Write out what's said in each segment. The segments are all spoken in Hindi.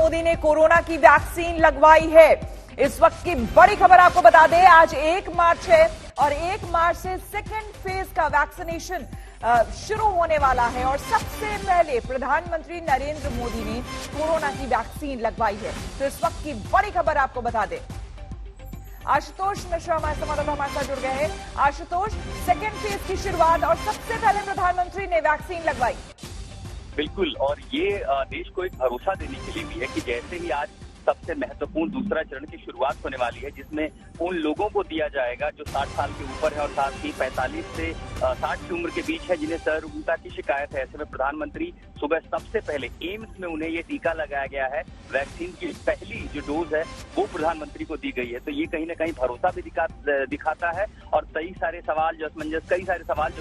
मोदी ने कोरोना की वैक्सीन लगवाई है। इस वक्त की बड़ी खबर आपको बता दें, आज 1 मार्च है और 1 मार्च से सेकेंड फेज का वैक्सीनेशन शुरू होने वाला है और सबसे पहले प्रधानमंत्री नरेंद्र मोदी ने कोरोना की वैक्सीन लगवाई है। तो इस वक्त की बड़ी खबर आपको बता दें, आशुतोष मिश्रा हमारे संवाददाता हमारे साथ जुड़ गए हैं। आशुतोष, सेकेंड फेज की शुरुआत और सबसे पहले प्रधानमंत्री ने वैक्सीन लगवाई। बिल्कुल, और ये देश को एक भरोसा देने के लिए भी है कि जैसे ही आज सबसे महत्वपूर्ण दूसरा चरण की शुरुआत होने वाली है, जिसमें उन लोगों को दिया जाएगा जो 60 साल के ऊपर है और साथ ही 45 से 60 की उम्र के बीच है, जिन्हें सर्वरोगता की शिकायत है। ऐसे में प्रधानमंत्री सुबह सबसे पहले एम्स में उन्हें ये टीका लगाया गया है। वैक्सीन की पहली जो डोज है वो प्रधानमंत्री को दी गई है। तो ये कहीं ना कहीं भरोसा भी दिखाता है और कई सारे सवाल जो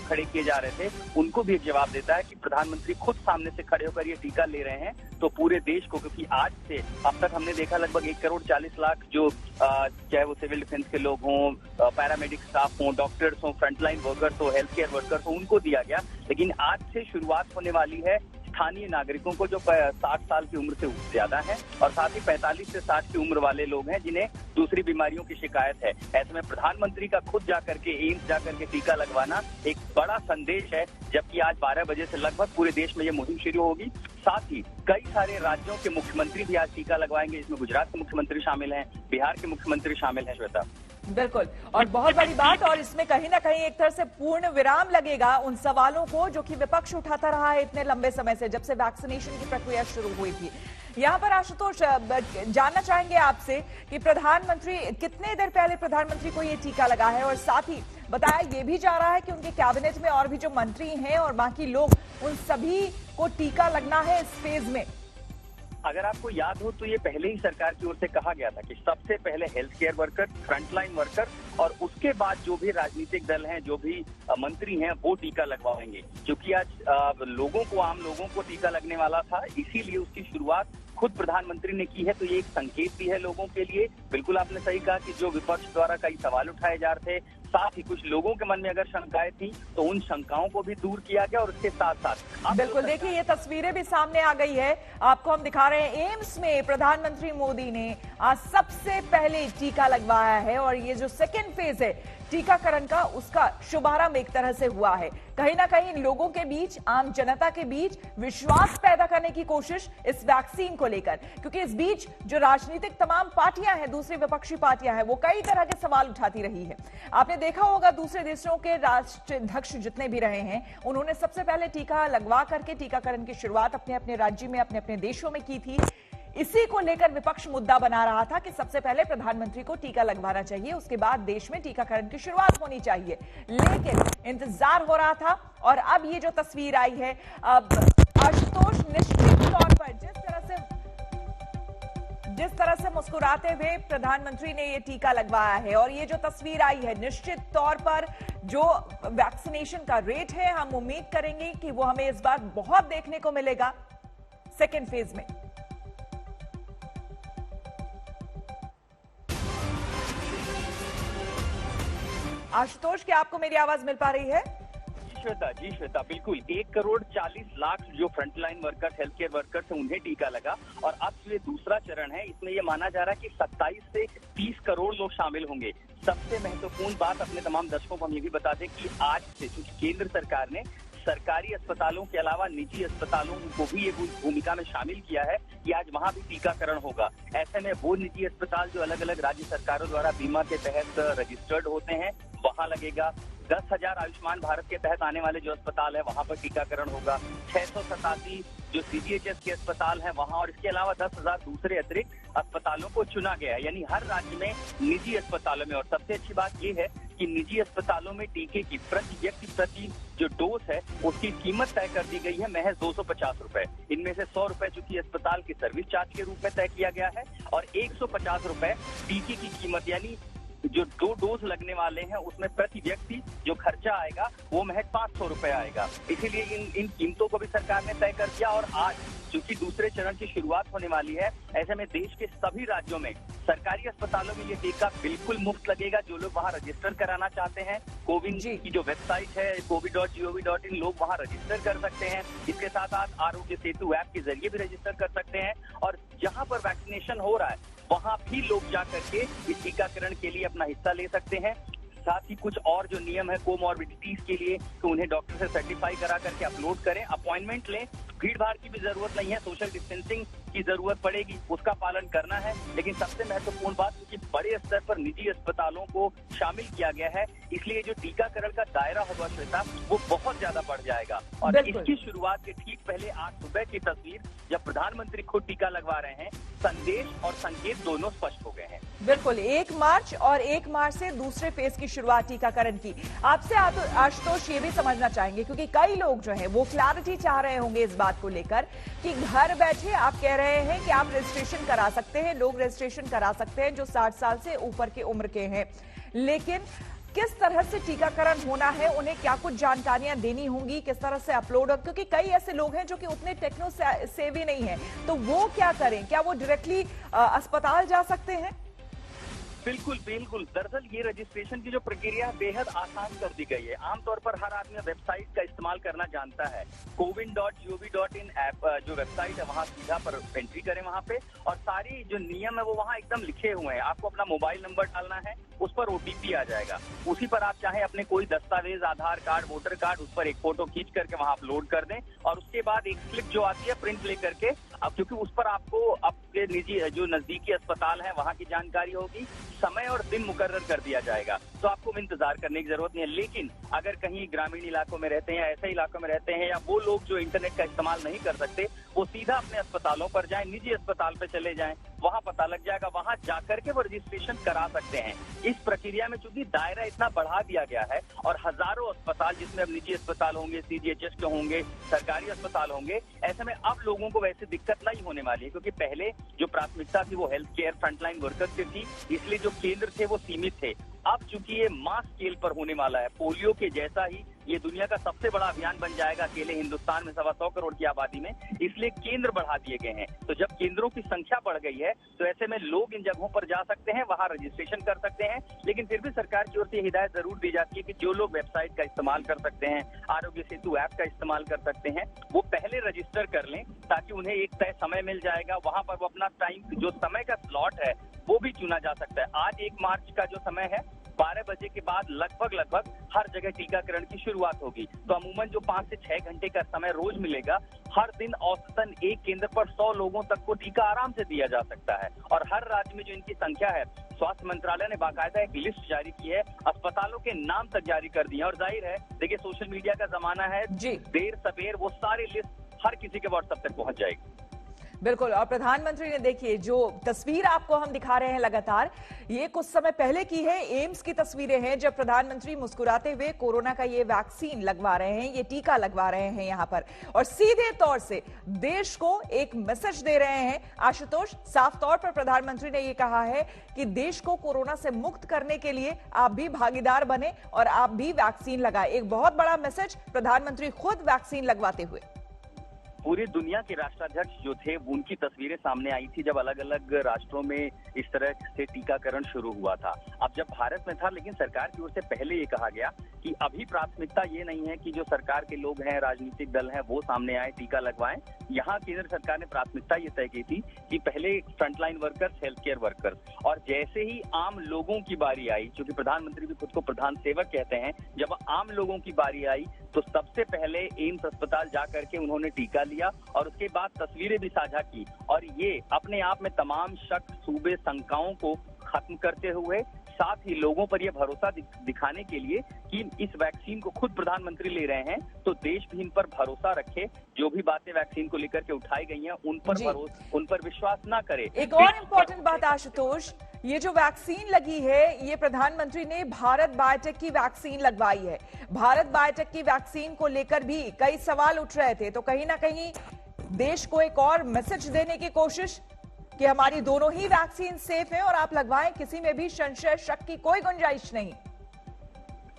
खड़े किए जा रहे थे उनको भी एक जवाब देता है कि प्रधानमंत्री खुद सामने से खड़े होकर ये टीका ले रहे हैं। तो पूरे देश को, क्योंकि आज से अब तक हमने देखा लगभग 1 करोड़ 40 लाख जो चाहे वो सिविल डिफेंस के लोग हों, पैरामेडिक स्टाफ हों, डॉक्टर्स हों, फ्रंटलाइन वर्कर्स हो, हेल्थ केयर वर्कर्स हों, उनको दिया गया। लेकिन आज से शुरुआत होने वाली है स्थानीय नागरिकों को जो 60 साल की उम्र से ज्यादा है और साथ ही 45 से 60 की उम्र वाले लोग हैं जिन्हें दूसरी बीमारियों की शिकायत है। ऐसे में प्रधानमंत्री का खुद जाकर के एम्स जाकर के टीका लगवाना एक बड़ा संदेश है, जबकि आज 12 बजे से लगभग पूरे देश में ये मुहिम शुरू होगी। साथ ही कई सारे राज्यों के मुख्यमंत्री भी आज टीका लगवाएंगे। इसमें गुजरात के मुख्यमंत्री शामिल हैं, बिहार के मुख्यमंत्री शामिल हैं। श्वेता, बिल्कुल, और बहुत बड़ी बात, और इसमें कहीं ना कहीं एक तरह से पूर्ण विराम लगेगा उन सवालों को जो कि विपक्ष उठाता रहा है इतने लंबे समय से, जब से वैक्सीनेशन की प्रक्रिया शुरू हुई थी। यहाँ पर आशुतोष, जानना चाहेंगे आपसे कि प्रधानमंत्री कितने देर पहले प्रधानमंत्री को ये टीका लगा है, और साथ ही बताया ये भी जा रहा है कि उनके कैबिनेट में और भी जो मंत्री हैं और बाकी लोग, उन सभी को टीका लगना है इस फेज में। अगर आपको याद हो तो ये पहले ही सरकार की ओर से कहा गया था कि सबसे पहले health care worker, frontline worker और उसके बाद जो भी राजनीतिक दल हैं, जो भी मंत्री हैं, वो टीका लगवाएंगे। क्योंकि आज लोगों को, आम लोगों को टीका लगने वाला था, इसीलिए उसकी शुरुआत खुद प्रधानमंत्री ने की है। तो ये एक संकेत भी है लोगों के लिए। बिल्कुल आपने सही कहा कि जो विपक्ष द्वारा कई सवाल उठाए जा रहे थे, साथ ही कुछ लोगों के मन में अगर शंकाएं थी तो उन शंकाओं को भी दूर किया गया। और उसके साथ साथ बिल्कुल देखिए, ये तस्वीरें भी सामने आ गई है, आपको हम दिखा रहे हैं। एम्स में प्रधानमंत्री मोदी ने आज सबसे पहले टीका लगवाया है और ये जो सेकेंड फेज है टीकाकरण का, उसका शुभारंभ एक तरह से हुआ है। कहीं ना कहीं लोगों के बीच, आम जनता के बीच विश्वास पैदा करने की कोशिश इस वैक्सीन को लेकर, क्योंकि इस बीच जो राजनीतिक तमाम पार्टियां हैं, दूसरी विपक्षी पार्टियां हैं, वो कई तरह के सवाल उठाती रही है। आपने देखा होगा दूसरे देशों के राष्ट्राध्यक्ष जितने भी रहे हैं, उन्होंने सबसे पहले टीका लगवा करके टीकाकरण की शुरुआत अपने अपने राज्य में, अपने अपने देशों में की थी। इसी को लेकर विपक्ष मुद्दा बना रहा था कि सबसे पहले प्रधानमंत्री को टीका लगवाना चाहिए, उसके बाद देश में टीकाकरण की शुरुआत होनी चाहिए। लेकिन इंतजार हो रहा था और अब ये जो तस्वीर आई है, अब आशुतोष, निश्चित तौर पर जिस तरह से मुस्कुराते हुए प्रधानमंत्री ने ये टीका लगवाया है और ये जो तस्वीर आई है, निश्चित तौर पर जो वैक्सीनेशन का रेट है, हम उम्मीद करेंगे कि वो हमें इस बार बहुत देखने को मिलेगा सेकेंड फेज में। आशुतोष, क्या आपको मेरी आवाज मिल पा रही है? जी श्वेता, बिल्कुल 1 करोड़ 40 लाख जो frontline workers, health care workers हैं, उन्हें टीका लगा। और अब ये दूसरा चरण है, इसमें ये माना जा रहा है कि 27 से 30 करोड़ लोग शामिल होंगे। सबसे महत्वपूर्ण बात अपने तमाम दर्शकों को हम ये भी बता दें कि आज से केंद्र सरकार ने सरकारी अस्पतालों के अलावा निजी अस्पतालों को भी ये भूमिका में शामिल किया है कि आज वहां भी टीकाकरण होगा। ऐसे में वो निजी अस्पताल जो अलग अलग राज्य सरकारों द्वारा बीमा के तहत रजिस्टर्ड होते हैं, वहां लगेगा। 10,000 आयुष्मान भारत के तहत आने वाले जो अस्पताल है वहां पर टीकाकरण होगा। 687 जो CGHS के अस्पताल हैं वहां, और इसके अलावा 10,000 दूसरे अतिरिक्त अस्पतालों को चुना गया है, यानी हर राज्य में निजी अस्पतालों में। और सबसे अच्छी बात यह है कि निजी अस्पतालों में टीके की प्रति व्यक्ति प्रति जो डोज है उसकी कीमत तय कर दी गई है महज 250 रुपए। इनमें से 100 रुपए चूंकि अस्पताल की सर्विस चार्ज के रूप में तय किया गया है और 150 रुपए टीके की कीमत, यानी जो 2 डोज लगने वाले हैं उसमें प्रति व्यक्ति जो खर्चा आएगा वो महज 500 रुपए आएगा। इसीलिए इन कीमतों को भी सरकार ने तय कर दिया। और आज क्योंकि दूसरे चरण की शुरुआत होने वाली है। ऐसे में देश के सभी राज्यों में सरकारी अस्पतालों में ये टीका बिल्कुल मुफ्त लगेगा। जो लोग वहां रजिस्टर कराना चाहते हैं, कोविन की जो वेबसाइट है covid.gov.in, लोग वहां रजिस्टर कर सकते हैं। इसके साथ साथ आरोग्य सेतु ऐप के जरिए भी रजिस्टर कर सकते हैं और जहां पर वैक्सीनेशन हो रहा है वहां भी लोग जा करके इस टीकाकरण के लिए अपना हिस्सा ले सकते हैं। साथ ही कुछ और जो नियम है कोमॉर्बिडिटीज के लिए, तो उन्हें डॉक्टर से सर्टिफाई करा करके अपलोड करें, अपॉइंटमेंट लें। भीड़ भाड़ की भी जरूरत नहीं है, सोशल डिस्टेंसिंग की जरूरत पड़ेगी, उसका पालन करना है। लेकिन सबसे महत्वपूर्ण बात, क्योंकि बड़े स्तर पर निजी अस्पतालों को शामिल किया गया है, इसलिए जो टीकाकरण का दायरा होगा श्वेता, वो बहुत ज्यादा बढ़ जाएगा। और इसकी शुरुआत के ठीक पहले आज सुबह की तस्वीर, जब प्रधानमंत्री खुद टीका लगवा रहे हैं, संदेश और संकेत दोनों स्पष्ट हो गए हैं। बिल्कुल, 1 मार्च और 1 मार्च से दूसरे फेज की शुरुआत टीकाकरण की। आपसे आशुतोष ये भी समझना चाहेंगे, क्योंकि कई लोग जो है वो क्लैरिटी चाह रहे होंगे इस बात को लेकर कि घर बैठे आप कह रहे हैं कि आप रजिस्ट्रेशन करा सकते हैं, लोग रजिस्ट्रेशन करा सकते हैं जो 60 साल से ऊपर की उम्र के हैं, लेकिन किस तरह से टीकाकरण होना है, उन्हें क्या कुछ जानकारियां देनी होंगी, किस तरह से अपलोड, क्योंकि कई ऐसे लोग हैं जो कि उतने टेक्नो सेवी नहीं है, तो वो क्या करें? क्या वो डायरेक्टली अस्पताल जा सकते हैं? बिल्कुल बिल्कुल। दरअसल ये रजिस्ट्रेशन की जो प्रक्रिया बेहद आसान कर दी गई है। आमतौर पर हर आदमी वेबसाइट का इस्तेमाल करना जानता है। covid.gov.in ऐप जो वेबसाइट है, वहां सीधा पर एंट्री करें वहां पे, और सारी जो नियम है वो वहां एकदम लिखे हुए हैं। आपको अपना मोबाइल नंबर डालना है, उस पर OTP आ जाएगा। उसी पर आप चाहे अपने कोई दस्तावेज, आधार कार्ड, वोटर कार्ड, उस पर एक फोटो खींच करके वहां अपलोड कर दें, और उसके बाद एक स्लिप जो आती है प्रिंट ले करके, अब क्योंकि उस पर आपको आपके निजी जो नजदीकी अस्पताल है वहां की जानकारी होगी, समय और दिन मुकर्रर कर दिया जाएगा, तो आपको इंतजार करने की जरूरत नहीं है। लेकिन अगर कहीं ग्रामीण इलाकों में रहते हैं या ऐसे इलाकों में रहते हैं, या वो लोग जो इंटरनेट का इस्तेमाल नहीं कर सकते, वो सीधा अपने अस्पतालों पर जाएं, निजी अस्पताल पे चले जाएं, वहां पता लग जाएगा, वहां जाकर के वो रजिस्ट्रेशन करा सकते हैं। इस प्रक्रिया में चूंकि दायरा इतना बढ़ा दिया गया है और हजारों अस्पताल, जिसमें अब निजी अस्पताल होंगे, CGHS के होंगे, सरकारी अस्पताल होंगे, ऐसे में अब लोगों को वैसे दिक्कत नहीं होने वाली है, क्योंकि पहले जो प्राथमिकता थी वो हेल्थ केयर फ्रंटलाइन वर्कर्स की थी, इसलिए जो केंद्र थे वो सीमित थे। अब चूंकि ये मास स्केल पर होने वाला है, पोलियो के जैसा ही ये दुनिया का सबसे बड़ा अभियान बन जाएगा अकेले हिंदुस्तान में 125 करोड़ की आबादी में, इसलिए केंद्र बढ़ा दिए गए हैं। तो जब केंद्रों की संख्या बढ़ गई है, तो ऐसे में लोग इन जगहों पर जा सकते हैं, वहां रजिस्ट्रेशन कर सकते हैं। लेकिन फिर भी सरकार की ओर से हिदायत जरूर दी जाती है कि जो लोग वेबसाइट का इस्तेमाल कर सकते हैं, आरोग्य सेतु ऐप का इस्तेमाल कर सकते हैं, वो पहले रजिस्टर कर लें, ताकि उन्हें एक तय समय मिल जाएगा। वहां पर वो अपना टाइम, जो समय का स्लॉट है, वो भी चुना जा सकता है। आज 1 मार्च का जो समय है, 12 बजे के बाद लगभग हर जगह टीकाकरण की शुरुआत होगी। तो अमूमन जो 5 से 6 घंटे का समय रोज मिलेगा, हर दिन औसतन एक केंद्र पर 100 लोगों तक को टीका आराम से दिया जा सकता है। और हर राज्य में जो इनकी संख्या है, स्वास्थ्य मंत्रालय ने बाकायदा एक लिस्ट जारी की है, अस्पतालों के नाम तक जारी कर दिए हैं। और जाहिर है, देखिए सोशल मीडिया का जमाना है, देर सवेर वो सारी लिस्ट हर किसी के व्हाट्सएप तक पहुंच जाएगी। बिल्कुल, और प्रधानमंत्री ने देखिए जो तस्वीर आपको हम दिखा रहे हैं लगातार, ये कुछ समय पहले की है, एम्स की तस्वीरें हैं, जब प्रधानमंत्री मुस्कुराते हुए कोरोना का ये वैक्सीन लगवा रहे हैं, ये टीका लगवा रहे हैं यहां पर, और सीधे तौर से देश को एक मैसेज दे रहे हैं। आशुतोष, साफ तौर पर प्रधानमंत्री ने ये कहा है कि देश को कोरोना से मुक्त करने के लिए आप भी भागीदार बने और आप भी वैक्सीन लगाए। एक बहुत बड़ा मैसेज, प्रधानमंत्री खुद वैक्सीन लगवाते हुए। पूरी दुनिया के राष्ट्राध्यक्ष जो थे, उनकी तस्वीरें सामने आई थी जब अलग अलग राष्ट्रों में इस तरह से टीकाकरण शुरू हुआ था। अब जब भारत में था, लेकिन सरकार की ओर से पहले ये कहा गया कि अभी प्राथमिकता ये नहीं है कि जो सरकार के लोग हैं, राजनीतिक दल हैं, वो सामने आए, टीका लगवाएं। यहाँ केंद्र सरकार ने प्राथमिकता ये तय की थी कि पहले frontline workers, health care workers, और जैसे ही आम लोगों की बारी आई, क्योंकि प्रधानमंत्री भी खुद को प्रधान सेवक कहते हैं, जब आम लोगों की बारी आई तो सबसे पहले एम्स अस्पताल जा करके उन्होंने टीका लिया और उसके बाद तस्वीरें भी साझा की। और ये अपने आप में तमाम शक, सूबे, शंकाओं को खत्म करते हुए, साथ ही लोगों पर यह भरोसा दिखाने के लिए कि इस वैक्सीन को खुद प्रधानमंत्री ले रहे हैं, तो देश भी इन पर भरोसा रखे। जो भी बातें वैक्सीन को लेकर के उठाई गई हैं, उन पर विश्वास ना करे। एक और इम्पोर्टेंट बात आशुतोष, ये जो वैक्सीन लगी है, ये प्रधानमंत्री ने भारत बायोटेक की वैक्सीन लगवाई है। भारत बायोटेक की वैक्सीन को लेकर भी कई सवाल उठ रहे थे, तो कहीं ना कहीं देश को एक और मैसेज देने की कोशिश कि हमारी दोनों ही वैक्सीन सेफ है और आप लगवाएं, किसी में भी संशय, शक की कोई गुंजाइश नहीं।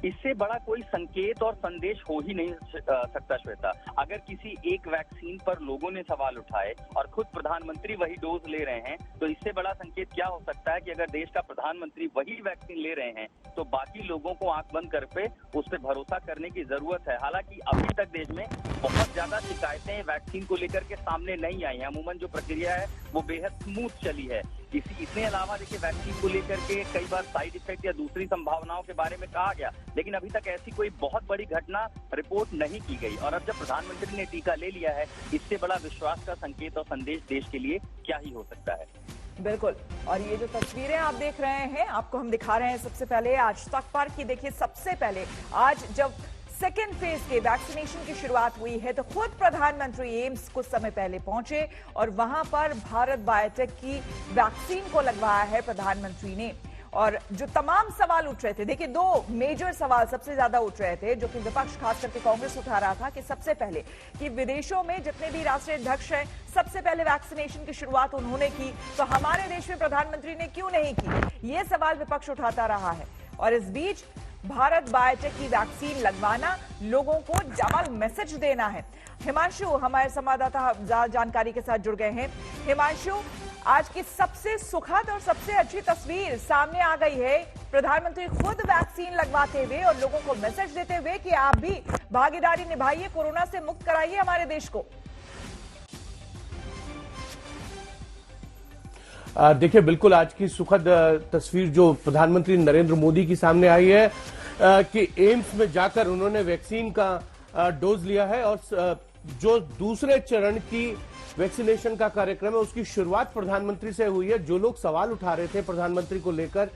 इससे बड़ा कोई संकेत और संदेश हो ही नहीं सकता श्वेता। अगर किसी एक वैक्सीन पर लोगों ने सवाल उठाए और खुद प्रधानमंत्री वही डोज ले रहे हैं, तो इससे बड़ा संकेत क्या हो सकता है कि अगर देश का प्रधानमंत्री वही वैक्सीन ले रहे हैं तो बाकी लोगों को आंख बंद कर पे उस पर भरोसा करने की जरूरत है। हालांकि अभी तक देश में बहुत ज्यादा शिकायतें वैक्सीन को लेकर के सामने नहीं आई हैं। अमूमन जो प्रक्रिया है वो बेहद स्मूथ चली है। इसके अलावा देखिए, वैक्सीन को लेकर के कई बार साइड इफेक्ट या दूसरी संभावनाओं के बारे में कहा गया, लेकिन अभी तक ऐसी कोई बहुत बड़ी घटना रिपोर्ट नहीं की गई। और अब जब प्रधानमंत्री ने टीका ले लिया है, इससे बड़ा विश्वास का संकेत और संदेश देश के लिए क्या ही हो सकता है। बिल्कुल। और ये जो तस्वीरें आप देख रहे हैं, आपको हम दिखा रहे हैं सबसे पहले आज तक पर की। देखिए, सबसे पहले आज जब सेकेंड फेज के वैक्सीनेशन की शुरुआत हुई है तो खुद प्रधानमंत्री एम्स कुछ समय पहले पहुंचे और वहां पर भारत बायोटेक की वैक्सीन को लगवाया है प्रधानमंत्री ने। और जो तमाम सवाल उठ रहे थे, देखिए दो मेजर सवाल सबसे ज्यादा उठ रहे थे जो कि विपक्ष खास करके कांग्रेस उठा रहा था कि सबसे पहले कि विदेशों में जितने भी राष्ट्रीय अध्यक्ष हैं सबसे पहले वैक्सीनेशन की शुरुआत उन्होंने की, तो हमारे देश में प्रधानमंत्री ने क्यों नहीं की, ये सवाल विपक्ष उठाता रहा है। और इस बीच भारत बायोटेक की वैक्सीन लगवाना, लोगों को डबल मैसेज देना है। हिमांशु हमारे संवाददाता जानकारी के साथ जुड़ गए हैं। हिमांशु, आज की सबसे सुखद और सबसे अच्छी तस्वीर सामने आ गई है, प्रधानमंत्री खुद वैक्सीन लगवाते हुए और लोगों को मैसेज देते हुए कि आप भी भागीदारी निभाइए, कोरोना से मुक्त कराइए हमारे देश को। देखिए, बिल्कुल आज की सुखद तस्वीर जो प्रधानमंत्री नरेंद्र मोदी की सामने आई है कि एम्स में जाकर उन्होंने वैक्सीन का डोज लिया है और जो दूसरे चरण की वैक्सीनेशन का कार्यक्रम है उसकी शुरुआत प्रधानमंत्री से हुई है। जो लोग सवाल उठा रहे थे प्रधानमंत्री को लेकर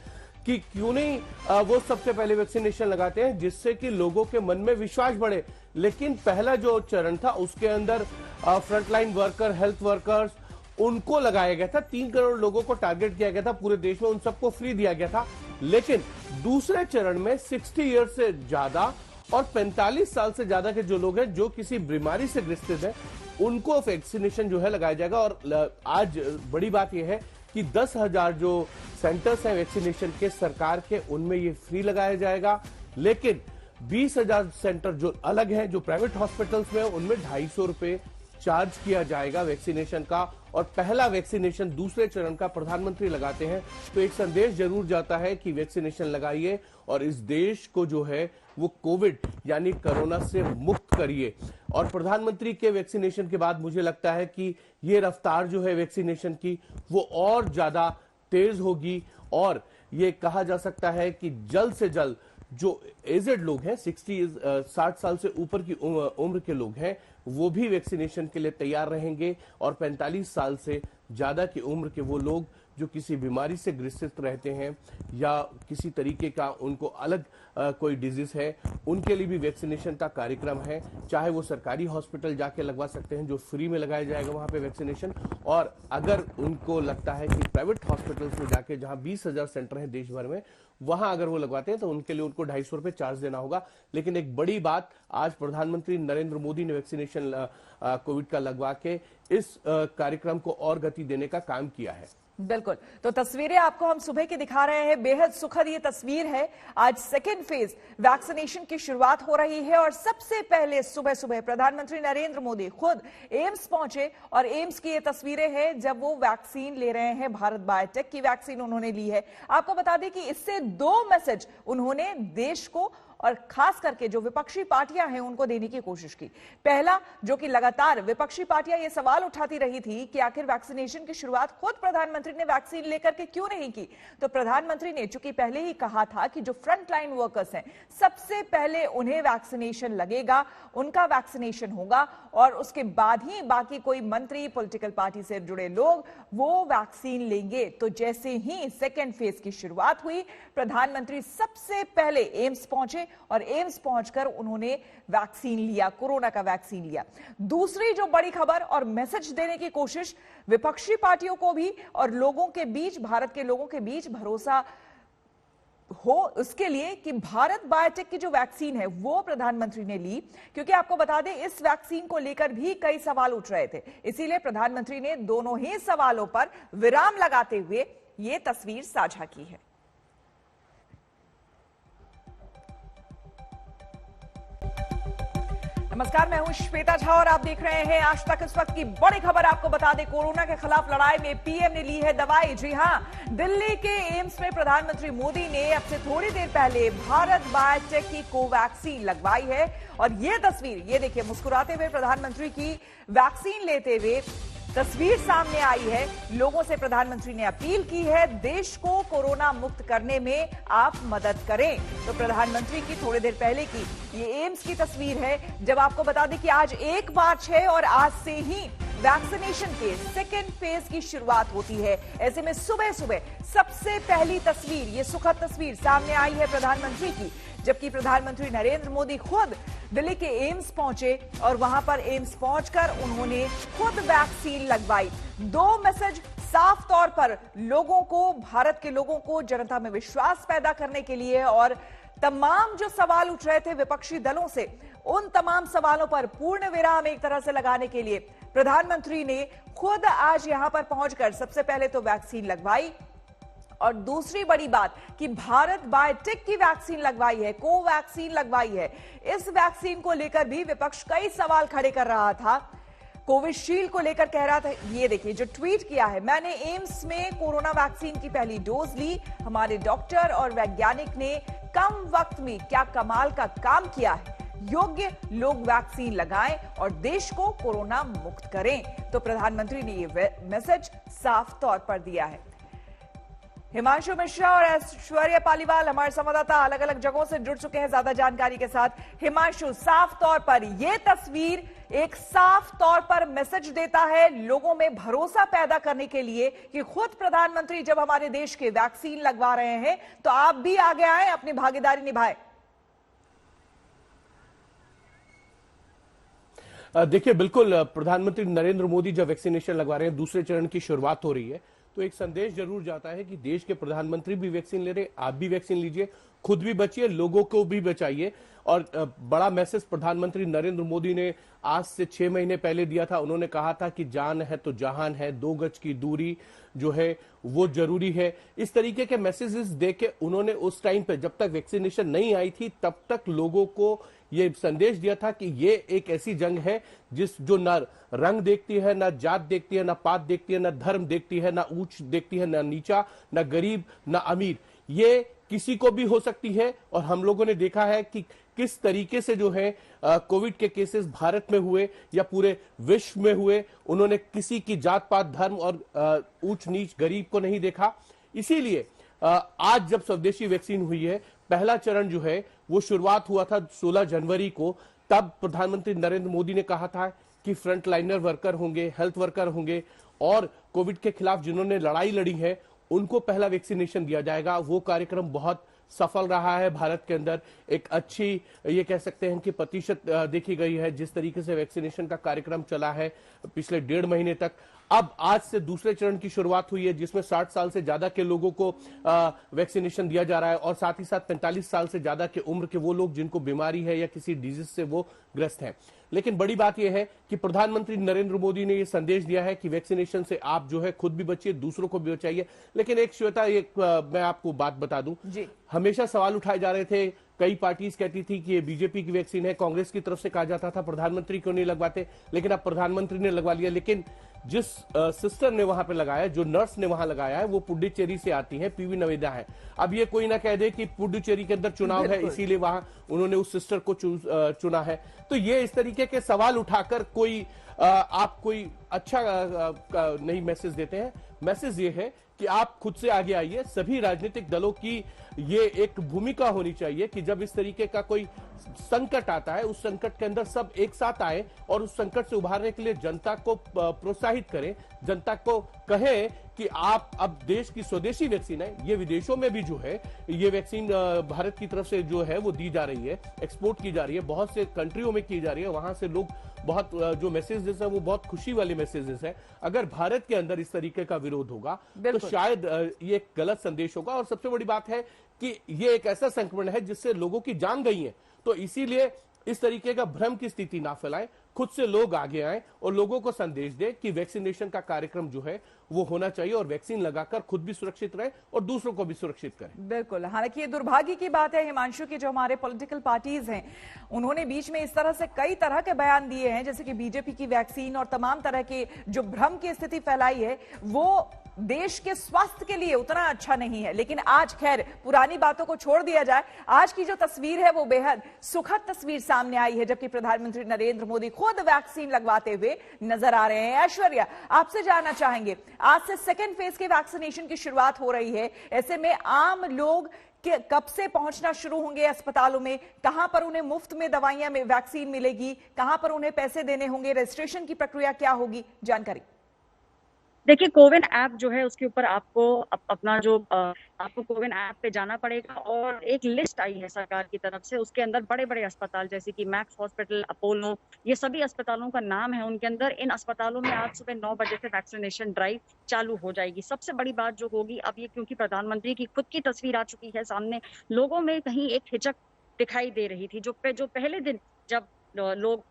कि क्यों नहीं वो सबसे पहले वैक्सीनेशन लगाते हैं जिससे कि लोगों के मन में विश्वास बढ़े, लेकिन पहला जो चरण था उसके अंदर फ्रंटलाइन वर्कर, हेल्थ वर्कर्स, उनको लगाया गया था। 3 करोड़ लोगों को टारगेट किया गया था पूरे देश में, उन सबको फ्री दिया गया था। लेकिन दूसरे चरण में 60 ईयर से ज्यादा और 45 साल से ज्यादा के जो लोग हैं जो किसी बीमारी से ग्रसित हैं उनको वैक्सीनेशन जो है लगाया जाएगा। और आज बड़ी बात यह है कि 10,000 जो सेंटर्स हैं वैक्सीनेशन के सरकार के, उनमें ये फ्री लगाया जाएगा। लेकिन 20,000 सेंटर जो अलग हैं, जो प्राइवेट हॉस्पिटल्स में, उनमें 250 रुपए चार्ज किया जाएगा वैक्सीनेशन का। और पहला वैक्सीनेशन दूसरे चरण का प्रधानमंत्री लगाते हैं तो एक संदेश जरूर जाता है कि वैक्सीनेशन लगाइए और इस देश को जो है वो कोविड यानी कोरोना से मुक्त करिए। और प्रधानमंत्री के वैक्सीनेशन के बाद मुझे लगता है कि ये रफ्तार जो है वैक्सीनेशन की वो और ज्यादा तेज होगी और ये कहा जा सकता है कि जल्द से जल्द जो एजेड लोग हैं, 60 साल से ऊपर की उम्र के लोग हैं, वो भी वैक्सीनेशन के लिए तैयार रहेंगे। और 45 साल से ज्यादा की उम्र के वो लोग जो किसी बीमारी से ग्रसित रहते हैं या किसी तरीके का उनको अलग कोई डिजीज है, उनके लिए भी वैक्सीनेशन का कार्यक्रम है। चाहे वो सरकारी हॉस्पिटल जाके लगवा सकते हैं जो फ्री में लगाया जाएगा वहां पे वैक्सीनेशन, और अगर उनको लगता है कि प्राइवेट हॉस्पिटल्स में जाके जहां 20,000 सेंटर हैं देश भर में, वहां अगर वो लगवाते हैं तो उनके लिए उनको 250 रुपए चार्ज देना होगा। लेकिन एक बड़ी बात, आज प्रधानमंत्री नरेंद्र मोदी ने वैक्सीनेशन कोविड का लगवा के इस कार्यक्रम को और गति देने का काम किया है। बिल्कुल, तो तस्वीरें आपको हम सुबह की दिखा रहे हैं। बेहद सुखद ये तस्वीर है। आज सेकेंड फेज वैक्सीनेशन की शुरुआत हो रही है और सबसे पहले सुबह सुबह प्रधानमंत्री नरेंद्र मोदी खुद एम्स पहुंचे और एम्स की ये तस्वीरें हैं जब वो वैक्सीन ले रहे हैं। भारत बायोटेक की वैक्सीन उन्होंने ली है। आपको बता दें कि इससे 2 मैसेज उन्होंने देश को और खास करके जो विपक्षी पार्टियां हैं उनको देने की कोशिश की। पहला, जो कि लगातार विपक्षी पार्टियां ये सवाल उठाती रही थी कि आखिर वैक्सीनेशन की शुरुआत खुद प्रधानमंत्री ने वैक्सीन लेकर के क्यों नहीं की, तो प्रधानमंत्री ने चूंकि पहले ही कहा था कि जो फ्रंटलाइन वर्कर्स हैं सबसे पहले उन्हें वैक्सीनेशन लगेगा, उनका वैक्सीनेशन होगा और उसके बाद ही बाकी कोई मंत्री, पॉलिटिकल पार्टी से जुड़े लोग वो वैक्सीन लेंगे। तो जैसे ही सेकेंड फेज की शुरुआत हुई, प्रधानमंत्री सबसे पहले एम्स पहुंचे और एम्स पहुंचकर उन्होंने वैक्सीन लिया, कोरोना का वैक्सीन लिया। दूसरी जो बड़ी खबर और मैसेज देने की कोशिश विपक्षी पार्टियों को भी और लोगों के बीच, भारत के लोगों के बीच भरोसा हो उसके लिए कि भारत बायोटेक की जो वैक्सीन है वो प्रधानमंत्री ने ली, क्योंकि आपको बता दें इस वैक्सीन को लेकर भी कई सवाल उठ रहे थे। इसीलिए प्रधानमंत्री ने दोनों ही सवालों पर विराम लगाते हुए ये तस्वीर साझा की है। नमस्कार, मैं हूं श्वेता झा और आप देख रहे हैं आज तक। इस वक्त की बड़ी खबर आपको बता दें, कोरोना के खिलाफ लड़ाई में पीएम ने ली है दवाई। जी हां, दिल्ली के एम्स में प्रधानमंत्री मोदी ने अब से थोड़ी देर पहले भारत बायोटेक की कोवैक्सीन लगवाई है। और ये तस्वीर, ये देखिए, मुस्कुराते हुए प्रधानमंत्री की वैक्सीन लेते हुए तस्वीर सामने आई है। लोगों से प्रधानमंत्री ने अपील की है, देश को कोरोना मुक्त करने में आप मदद करें। तो प्रधानमंत्री की थोड़ी देर पहले की ये एम्स की तस्वीर है। जब आपको बता दें कि आज 1 मार्च है और आज से ही वैक्सीनेशन के सेकेंड फेज की शुरुआत होती है। ऐसे में सुबह सुबह सबसे पहली तस्वीर, ये सुखद तस्वीर सामने आई है प्रधानमंत्री की, जबकि प्रधानमंत्री नरेंद्र मोदी खुद दिल्ली के एम्स पहुंचे और वहां पर एम्स पहुंचकर उन्होंने खुद वैक्सीन लगवाई। 2 मैसेज साफ तौर पर लोगों को, भारत के लोगों को, जनता में विश्वास पैदा करने के लिए और तमाम जो सवाल उठ रहे थे विपक्षी दलों से, उन तमाम सवालों पर पूर्ण विराम एक तरह से लगाने के लिए प्रधानमंत्री ने खुद आज यहां पर पहुंचकर सबसे पहले तो वैक्सीन लगवाई। और दूसरी बड़ी बात कि भारत बायोटेक की वैक्सीन लगवाई है, कोवैक्सीन लगवाई है। इस वैक्सीन को लेकर भी विपक्ष कई सवाल खड़े कर रहा था। कोविशील्ड को लेकर कह रहा था, ये देखिए जो ट्वीट किया है, मैंने एम्स में कोरोना वैक्सीन की पहली डोज ली। हमारे डॉक्टर और वैज्ञानिक ने कम वक्त में क्या कमाल का काम किया है। योग्य लोग वैक्सीन लगाएं और देश को कोरोना मुक्त करें। तो प्रधानमंत्री ने ये मैसेज साफ तौर पर दिया है। हिमांशु मिश्रा और ऐश्वर्या पालीवाल हमारे संवाददाता अलग अलग जगहों से जुड़ चुके हैं ज्यादा जानकारी के साथ। हिमांशु, साफ तौर पर यह तस्वीर एक साफ तौर पर मैसेज देता है लोगों में भरोसा पैदा करने के लिए कि खुद प्रधानमंत्री जब हमारे देश के वैक्सीन लगवा रहे हैं तो आप भी आगे आए, अपनी भागीदारी निभाएं। देखिए, बिल्कुल प्रधानमंत्री नरेंद्र मोदी जब वैक्सीनेशन लगवा रहे हैं, दूसरे चरण की शुरुआत हो रही है, तो एक संदेश जरूर जाता है कि देश के प्रधानमंत्री भी वैक्सीन ले रहे हैं, आप भी वैक्सीन लीजिए, खुद भी बचिए, लोगों को भी बचाइए। और बड़ा मैसेज प्रधानमंत्री नरेंद्र मोदी ने आज से 6 महीने पहले दिया था। उन्होंने कहा था कि जान है तो जहान है, 2 गज की दूरी जो है वो जरूरी है। इस तरीके के मैसेजेस देके उन्होंने उस टाइम पे, जब तक वैक्सीनेशन नहीं आई थी, तब तक लोगों को ये संदेश दिया था कि ये एक ऐसी जंग है जो ना रंग देखती है, ना जात देखती है, ना पात देखती है, ना धर्म देखती है, ना ऊंच देखती है, ना नीचा, ना गरीब, ना अमीर। ये किसी को भी हो सकती है। और हम लोगों ने देखा है कि किस तरीके से जो है कोविड के केसेस भारत में हुए या पूरे विश्व में हुए। उन्होंने किसी की जात पात, धर्म और ऊंच नीच, गरीब को नहीं देखा। इसीलिए आज जब स्वदेशी वैक्सीन हुई है, पहला चरण जो है वो शुरुआत हुआ था 16 जनवरी को। तब प्रधानमंत्री नरेंद्र मोदी ने कहा था कि फ्रंट लाइनर वर्कर होंगे, हेल्थ वर्कर होंगे और कोविड के खिलाफ जिन्होंने लड़ाई लड़ी है उनको पहला वैक्सीनेशन दिया जाएगा। वो कार्यक्रम बहुत सफल रहा है। भारत के अंदर एक अच्छी, ये कह सकते हैं कि प्रतिशत देखी गई है जिस तरीके से वैक्सीनेशन का कार्यक्रम चला है पिछले 1.5 महीने तक। अब आज से दूसरे चरण की शुरुआत हुई है जिसमें 60 साल से ज्यादा के लोगों को वैक्सीनेशन दिया जा रहा है और साथ ही साथ 45 साल से ज्यादा के उम्र के वो लोग जिनको बीमारी है या किसी डिजीज से वो ग्रस्त हैं। लेकिन बड़ी बात यह है कि प्रधानमंत्री नरेंद्र मोदी ने यह संदेश दिया है कि वैक्सीनेशन से आप जो है खुद भी बचिए, दूसरों को भी बचाइए। लेकिन एक श्वेता, मैं आपको बात बता दूं, हमेशा सवाल उठाए जा रहे थे, कई पार्टीज कहती थी कि ये बीजेपी की वैक्सीन है, कांग्रेस की तरफ से कहा जाता था प्रधानमंत्री क्यों नहीं लगवाते, लेकिन अब प्रधानमंत्री ने लगवा लिया। लेकिन जिस सिस्टर ने वहां पे लगाया है, जो नर्स ने वहां लगाया है, वो पुडुचेरी से आती है, पीवी नवेदा है। अब ये कोई ना कह दे कि पुडुचेरी के अंदर चुनाव है इसीलिए वहां उन्होंने उस सिस्टर को चुना है। तो ये इस तरीके के सवाल उठाकर आप कोई अच्छा नहीं मैसेज देते हैं। मैसेज ये है कि आप खुद से आगे आइए। सभी राजनीतिक दलों की ये एक भूमिका होनी चाहिए कि जब इस तरीके का कोई संकट आता है, उस संकट के अंदर सब एक साथ आए और उस संकट से उभारने के लिए जनता को प्रोत्साहित करें, जनता को कहें कि आप अब देश की स्वदेशी वैक्सीन है, ये विदेशों में भी जो है ये वैक्सीन भारत की तरफ से जो है वो दी जा रही है, एक्सपोर्ट की जा रही है, बहुत से कंट्रियों में की जा रही है। वहां से लोग बहुत जो मैसेजेस है वो बहुत खुशी वाले मैसेजेस है। अगर भारत के अंदर इस तरीके का विरोध होगा तो शायद ये एक गलत संदेश होगा। और सबसे बड़ी बात है कि ये एक ऐसा संक्रमण है जिससे लोगों की जान गई है, तो इसीलिए इस तरीके का भ्रम की स्थिति ना फैलाएं। खुद से लोग आगे आए और लोगों को संदेश दे कि वैक्सीनेशन का कार्यक्रम जो है वो होना चाहिए और वैक्सीन लगाकर खुद भी सुरक्षित रहे और दूसरों को भी सुरक्षित करें। बिल्कुल, हालांकि ये दुर्भाग्य की बात है हिमांशु की जो हमारे पॉलिटिकल पार्टीज हैं उन्होंने बीच में इस तरह से कई तरह के बयान दिए हैं, जैसे कि बीजेपी की वैक्सीन और तमाम तरह के जो भ्रम की स्थिति फैलाई है वो देश के स्वास्थ्य के लिए उतना अच्छा नहीं है। लेकिन आज खैर पुरानी बातों को छोड़ दिया जाए, आज की जो तस्वीर है वो बेहद सुखद तस्वीर सामने आई है, जबकि प्रधानमंत्री नरेंद्र मोदी खुद वैक्सीन लगवाते हुए नजर आ रहे हैं। ऐश्वर्या, आपसे जानना चाहेंगे, आज से सेकेंड फेज के वैक्सीनेशन की शुरुआत हो रही है, ऐसे में आम लोग कब से पहुंचना शुरू होंगे अस्पतालों में, कहां पर उन्हें मुफ्त में दवाइयां में वैक्सीन मिलेगी, कहां पर उन्हें पैसे देने होंगे, रजिस्ट्रेशन की प्रक्रिया क्या होगी, जानकारी? देखिए, कोविन ऐप जो है उसके ऊपर आपको अपना जो आपको कोविन ऐप पे जाना पड़ेगा और एक लिस्ट आई है सरकार की तरफ से, उसके अंदर बड़े बड़े अस्पताल जैसे कि मैक्स हॉस्पिटल, अपोलो, ये सभी अस्पतालों का नाम है उनके अंदर। इन अस्पतालों में आज सुबह 9 बजे से वैक्सीनेशन ड्राइव चालू हो जाएगी। सबसे बड़ी बात जो होगी अब ये, क्योंकि प्रधानमंत्री की खुद की तस्वीर आ चुकी है सामने, लोगों में कहीं एक हिचक दिखाई दे रही थी। जो पहले दिन जब लोग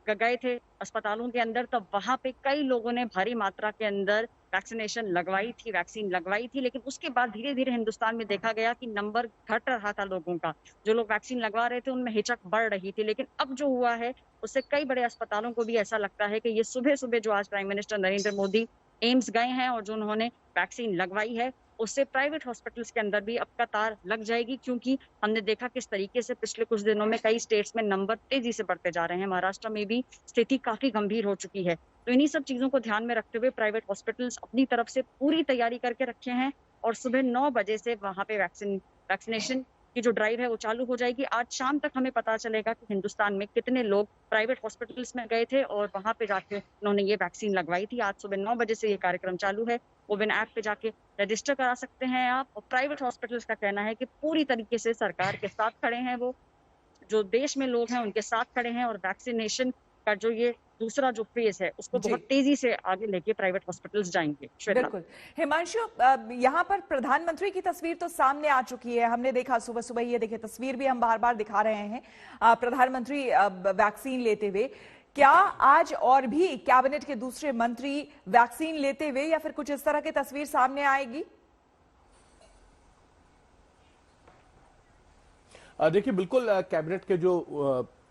गए थे अस्पतालों के अंदर, तब वहां पे कई लोगों ने भारी मात्रा के अंदर वैक्सीन लगवाई थी, लेकिन उसके बाद धीरे धीरे हिंदुस्तान में देखा गया कि नंबर घट रहा था लोगों का। जो लोग वैक्सीन लगवा रहे थे उनमें हिचक बढ़ रही थी, लेकिन अब जो हुआ है उससे कई बड़े अस्पतालों को भी ऐसा लगता है कि ये सुबह सुबह जो आज prime minister Narendra Modi AIIMS गए हैं और जो उन्होंने वैक्सीन लगवाई है, उससे प्राइवेट हॉस्पिटल्स के अंदर भी अब कतार लग जाएगी। क्योंकि हमने देखा किस तरीके से पिछले कुछ दिनों में कई स्टेट्स में नंबर तेजी से बढ़ते जा रहे हैं। महाराष्ट्र में भी स्थिति काफी गंभीर हो चुकी है। तो इन्हीं सब चीजों को ध्यान में रखते हुए प्राइवेट हॉस्पिटल्स अपनी तरफ से पूरी तैयारी करके रखे हैं और सुबह 9 बजे से वहां पे वैक्सीनेशन की जो ड्राइव है वो चालू हो जाएगी। आज शाम तक हमें पता चलेगा कि हिंदुस्तान में कितने लोग प्राइवेट हॉस्पिटल्स में गए थे और वहां पे जाके उन्होंने ये वैक्सीन लगवाई थी। आज सुबह 9 बजे से ये कार्यक्रम चालू है। कोविन ऐप पे जाके रजिस्टर करा सकते हैं आप। और प्राइवेट हॉस्पिटल्स का कहना है कि पूरी तरीके से सरकार के साथ खड़े हैं, वो जो देश में लोग हैं उनके साथ खड़े हैं और वैक्सीनेशन का जो ये दूसरा जो फेज है उसको बहुत तेजी से आगे लेके प्राइवेट हॉस्पिटल्स जाएंगे। बिल्कुल हिमांशु, यहाँ पर प्रधानमंत्री की तस्वीर तो सामने आ चुकी है, हमने देखा सुबह सुबह, ये देखिए तस्वीर भी हम बार बार दिखा रहे हैं, प्रधानमंत्री वैक्सीन लेते हुए। क्या आज और भी कैबिनेट के दूसरे मंत्री वैक्सीन लेते हुए या फिर कुछ इस तरह की तस्वीर सामने आएगी? देखिए, बिल्कुल कैबिनेट के जो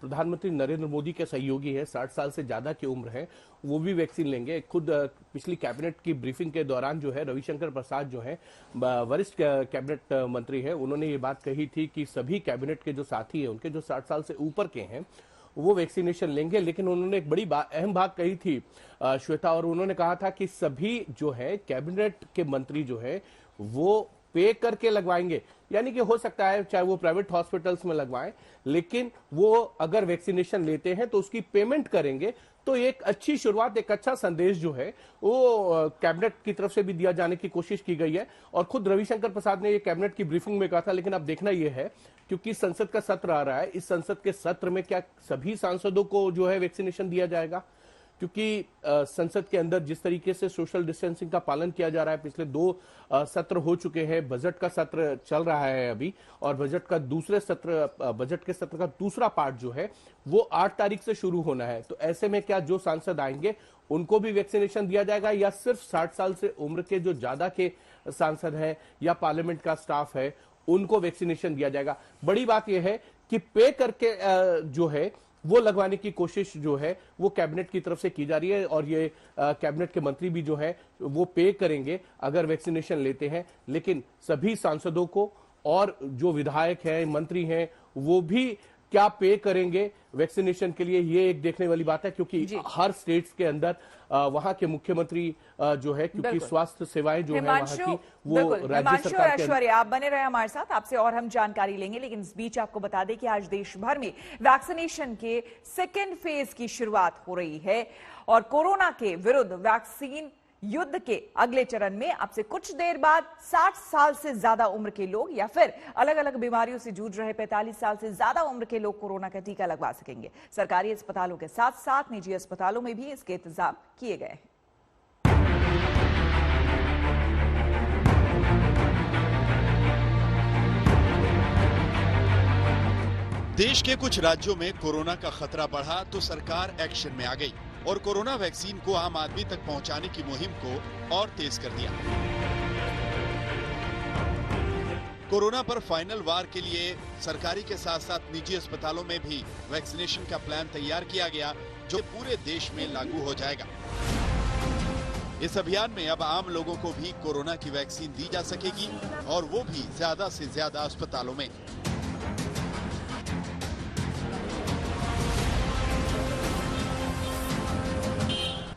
प्रधानमंत्री नरेंद्र मोदी के सहयोगी है, 60 साल से ज्यादा की उम्र है, वो भी वैक्सीन लेंगे। खुद पिछली कैबिनेट की ब्रीफिंग के दौरान जो है रविशंकर प्रसाद जो है वरिष्ठ कैबिनेट मंत्री है, उन्होंने ये बात कही थी कि सभी कैबिनेट के जो साथी हैं उनके जो 60 साल से ऊपर के हैं वो वैक्सीनेशन लेंगे। लेकिन उन्होंने एक बड़ी अहम बात कही थी श्वेता, और उन्होंने कहा था कि सभी जो है कैबिनेट के मंत्री जो है वो पे करके लगवाएंगे। यानी कि हो सकता है चाहे वो प्राइवेट हॉस्पिटल्स में लगवाएं, लेकिन वो अगर वैक्सीनेशन लेते हैं तो उसकी पेमेंट करेंगे। तो एक अच्छी शुरुआत, एक अच्छा संदेश जो है वो कैबिनेट की तरफ से भी दिया जाने की कोशिश की गई है। और खुद रविशंकर प्रसाद ने ये कैबिनेट की ब्रीफिंग में कहा था। लेकिन अब देखना यह है, क्योंकि संसद का सत्र आ रहा है, इस संसद के सत्र में क्या सभी सांसदों को जो है वैक्सीनेशन दिया जाएगा? क्योंकि संसद के अंदर जिस तरीके से सोशल डिस्टेंसिंग का पालन किया जा रहा है, पिछले 2 सत्र हो चुके हैं, बजट का सत्र चल रहा है अभी, और बजट के सत्र का दूसरा पार्ट जो है वो 8 तारीख से शुरू होना है। तो ऐसे में क्या जो सांसद आएंगे उनको भी वैक्सीनेशन दिया जाएगा या सिर्फ 60 साल से उम्र के जो ज्यादा के सांसद हैं या पार्लियामेंट का स्टाफ है उनको वैक्सीनेशन दिया जाएगा? बड़ी बात यह है कि पे करके जो है वो लगवाने की कोशिश जो है वो कैबिनेट की तरफ से की जा रही है। और ये कैबिनेट के मंत्री भी जो है वो पे करेंगे अगर वैक्सीनेशन लेते हैं। लेकिन सभी सांसदों को और जो विधायक हैं, मंत्री हैं, वो भी क्या पे करेंगे वैक्सीनेशन के लिए, ये एक देखने वाली बात है। क्योंकि हर स्टेट्स के अंदर वहां के मुख्यमंत्री जो है, क्योंकि स्वास्थ्य सेवाएं जो है वहां की वो राज्य सरकार के। ऐश्वर्या, आप बने रहे हमारे साथ, आपसे और हम जानकारी लेंगे। लेकिन इस बीच आपको बता दें कि आज देश भर में वैक्सीनेशन के सेकेंड फेज की शुरुआत हो रही है और कोरोना के विरुद्ध वैक्सीन युद्ध के अगले चरण में अब से कुछ देर बाद 60 साल से ज्यादा उम्र के लोग या फिर अलग अलग बीमारियों से जूझ रहे 45 साल से ज्यादा उम्र के लोग कोरोना का टीका लगवा सकेंगे। सरकारी अस्पतालों के साथ साथ निजी अस्पतालों में भी इसके इंतजाम किए गए हैं। देश के कुछ राज्यों में कोरोना का खतरा बढ़ा तो सरकार एक्शन में आ गई और कोरोना वैक्सीन को आम आदमी तक पहुंचाने की मुहिम को और तेज कर दिया। कोरोना पर फाइनल वार के लिए सरकारी के साथ साथ निजी अस्पतालों में भी वैक्सीनेशन का प्लान तैयार किया गया, जो पूरे देश में लागू हो जाएगा। इस अभियान में अब आम लोगों को भी कोरोना की वैक्सीन दी जा सकेगी और वो भी ज्यादा से ज्यादा अस्पतालों में।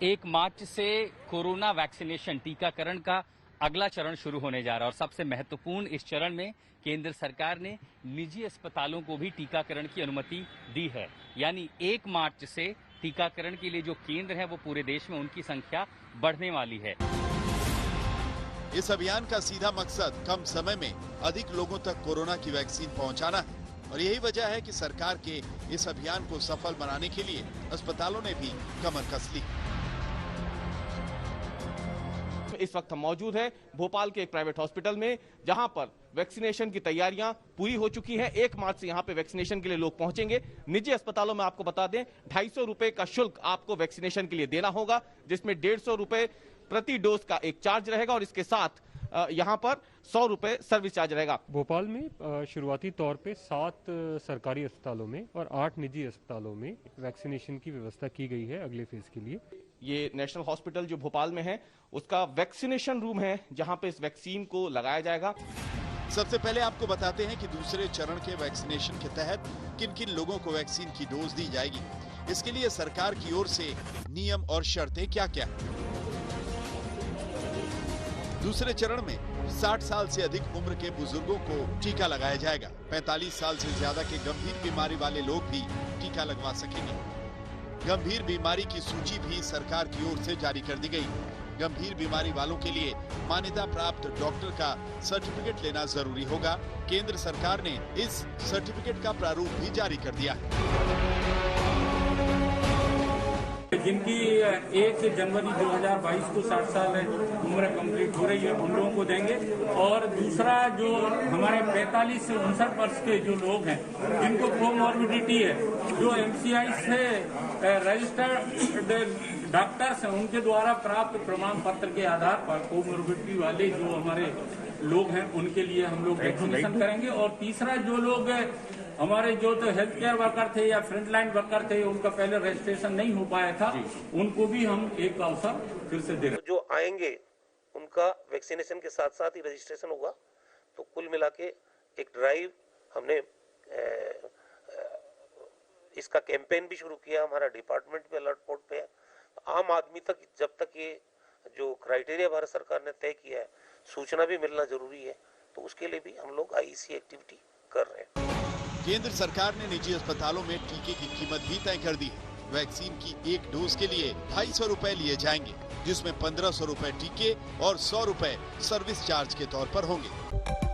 1 मार्च से कोरोना वैक्सीनेशन टीकाकरण का अगला चरण शुरू होने जा रहा है और सबसे महत्वपूर्ण इस चरण में केंद्र सरकार ने निजी अस्पतालों को भी टीकाकरण की अनुमति दी है। यानी 1 मार्च से टीकाकरण के लिए जो केंद्र है वो पूरे देश में उनकी संख्या बढ़ने वाली है। इस अभियान का सीधा मकसद कम समय में अधिक लोगों तक कोरोना की वैक्सीन पहुंचाना है और यही वजह है कि सरकार के इस अभियान को सफल बनाने के लिए अस्पतालों ने भी कमर कस ली। इस वक्त हम मौजूद हैं भोपाल के एक प्राइवेट हॉस्पिटल में, जहां पर वैक्सीनेशन की तैयारियां पूरी हो चुकी है। 1 मार्च से यहां पे वैक्सीनेशन के लिए लोग पहुंचेंगे। निजी अस्पतालों में आपको बता दें 250 रुपए का शुल्क आपको वैक्सीनेशन के लिए देना होगा, जिसमें 150 रुपए प्रति डोज का एक चार्ज रहेगा और इसके साथ यहाँ पर 100 रुपए सर्विस चार्ज रहेगा। भोपाल में शुरुआती तौर पे 7 सरकारी अस्पतालों में और 8 निजी अस्पतालों में वैक्सीनेशन की व्यवस्था की गई है अगले फेज के लिए। ये नेशनल हॉस्पिटल जो भोपाल में है उसका वैक्सीनेशन रूम है, जहां पे इस वैक्सीन को लगाया जाएगा। सबसे पहले आपको बताते हैं कि दूसरे चरण के वैक्सीनेशन के तहत किन किन लोगों को वैक्सीन की डोज दी जाएगी। इसके लिए सरकार की ओर से नियम और शर्तें क्या क्या हैं। दूसरे चरण में 60 साल से अधिक उम्र के बुजुर्गों को टीका लगाया जाएगा। 45 साल से ज्यादा के गंभीर बीमारी वाले लोग भी टीका लगवा सकेंगे। गंभीर बीमारी की सूची भी सरकार की ओर से जारी कर दी गई। गंभीर बीमारी वालों के लिए मान्यता प्राप्त डॉक्टर का सर्टिफिकेट लेना जरूरी होगा। केंद्र सरकार ने इस सर्टिफिकेट का प्रारूप भी जारी कर दिया है। जिनकी 1 जनवरी 2022 को 60 साल उम्र कंप्लीट हो रही है उन लोगों को देंगे। और दूसरा जो हमारे 45 से 59 वर्ष के जो लोग हैं जिनको कोमॉर्बिडिटी है, जो MCI से रजिस्टर्ड डॉक्टर्स हैं उनके द्वारा प्राप्त प्रमाण पत्र के आधार पर कोमॉर्बिडिटी वाले जो हमारे लोग हैं उनके लिए हम लोग वैक्सीनेशन करेंगे। और तीसरा जो लोग हमारे जो तो हेल्थ केयर वर्कर थे या फ्रंटलाइन वर्कर थे, उनका पहले रजिस्ट्रेशन नहीं हो पाया था, उनको भी हम एक अवसर फिर से दे रहे हैं। जो आएंगे उनका वैक्सीनेशन के साथ साथ ही रजिस्ट्रेशन होगा। तो कुल मिला के एक ड्राइव हमने इसका कैंपेन भी शुरू किया। हमारा डिपार्टमेंट भी अलर्ट पोर्ट पे है। आम आदमी तक जब तक ये जो क्राइटेरिया भारत सरकार ने तय किया है सूचना भी मिलना जरूरी है, तो उसके लिए भी हम लोग IEC एक्टिविटी कर रहे हैं। केंद्र सरकार ने निजी अस्पतालों में टीके की कीमत भी तय कर दी है। वैक्सीन की 1 डोज के लिए 250 रुपए लिए जाएंगे, जिसमें 1500 रुपए टीके और 100 रुपए सर्विस चार्ज के तौर पर होंगे।